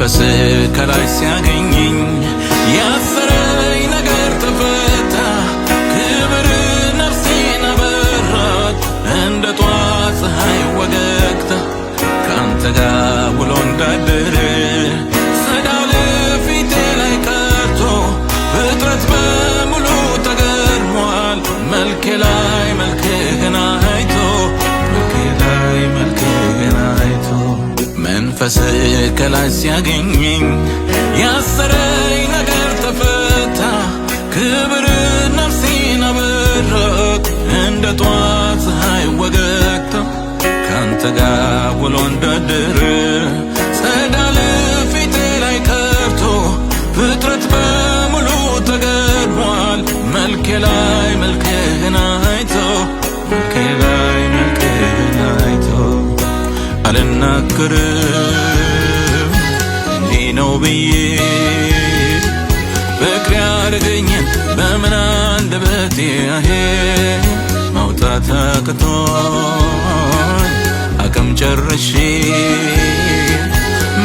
መንፈስ ከላይ ሲያገኘኝ ያሰረኝ ነገር ተፈታ ክብር ነፍሴን አበራት እንደ ጧት ፀሐይ ወገግታ ካንተ ጋር ውሎ እንዳደረ ጸዳል ፊቴ ላይ ቀርቶ ፍጥረት በሙሉ ተገርሟል መልኬ ላይ መልክህን አይቶ መንፈስ ከላይ ሲያገኘኝ ያሰረኝ ነገር ተፈታ ክብር ነፍሴን አበራት እንደ ጧት ፀሐይ ወገግታ ካንተ ጋር ውሎ እንዳደረ ጸዳል ፊቴ ላይ ቀርቶ ፍጥረት በሙሉ ተገርሟል መልኬ ላይ መልክህን አይቶ አልናገርም እንዲህ ነው ብዬ ፍቅር ያደረገኝን በምን አንደበቴ ማውጣት አቅቶኝ አቅም ጨርሼ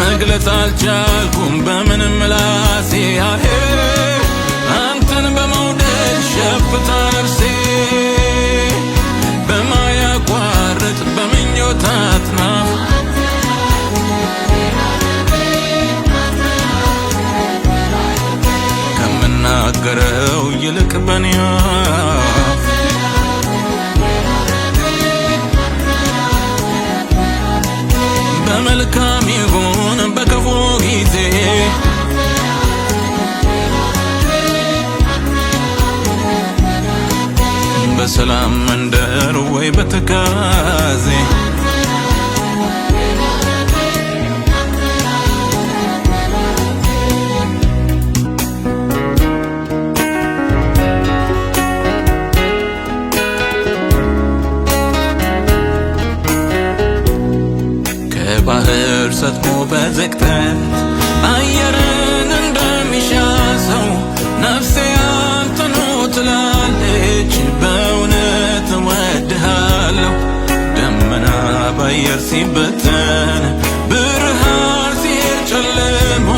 መግለጽ አልቻልኩም በምን ምላሴ አንተን በመውደድ ሸፍታ ነፍሴ በማያቋርጥ በምኞት አጥናፍ ከምናገረው ይልቅ በኔ አፍ በመልካም ይሁን በክፉ ጊዜ በሰላም መንደር ወይ በትካዜ ከባህር ሰጥሞ በዝቅጠት አየርን እንደሚሻ ሰው ነፍሴ አንተኑ ትላለች በእውነት እወድሃለሁ ደመና በአየር ሲበተን ብርሃን ሲሄድ ጨልሞ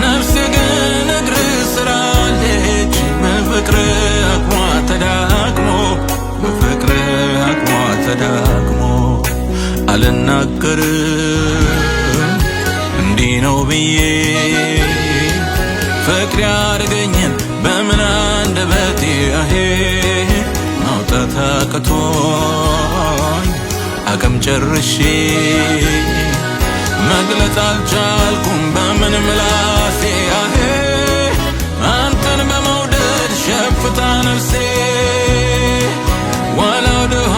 ነፍሴ ግን እግርህ ስር አለች በፍቅርህ አቅሟ ተዳክሞ አልናገርም እንዲህ ነው ብዬ ፍቅር ያደረገኝን በምን አንደበቴ ማውጣት አቅቶኝ አቅም ጨርሼ መግለጽ አልቻልኩም በምን ምላሴ አንተን በመውደድ ሸፍታ ነፍሴ ዋላው ድሃ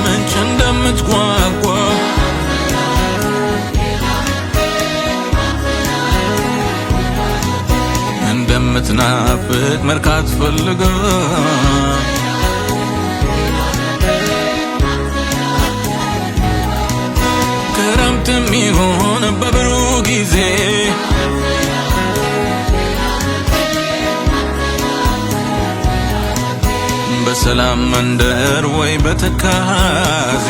ምንጭ እንደምትጓጓ እንደምትናፍቅ መርካት ፈልጋ ክረምትም ይሁን በብሩህ ጊዜ በሰላም መንደር ወይ በትካዜ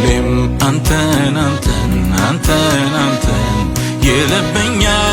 ሌም አንተን ይለበኛል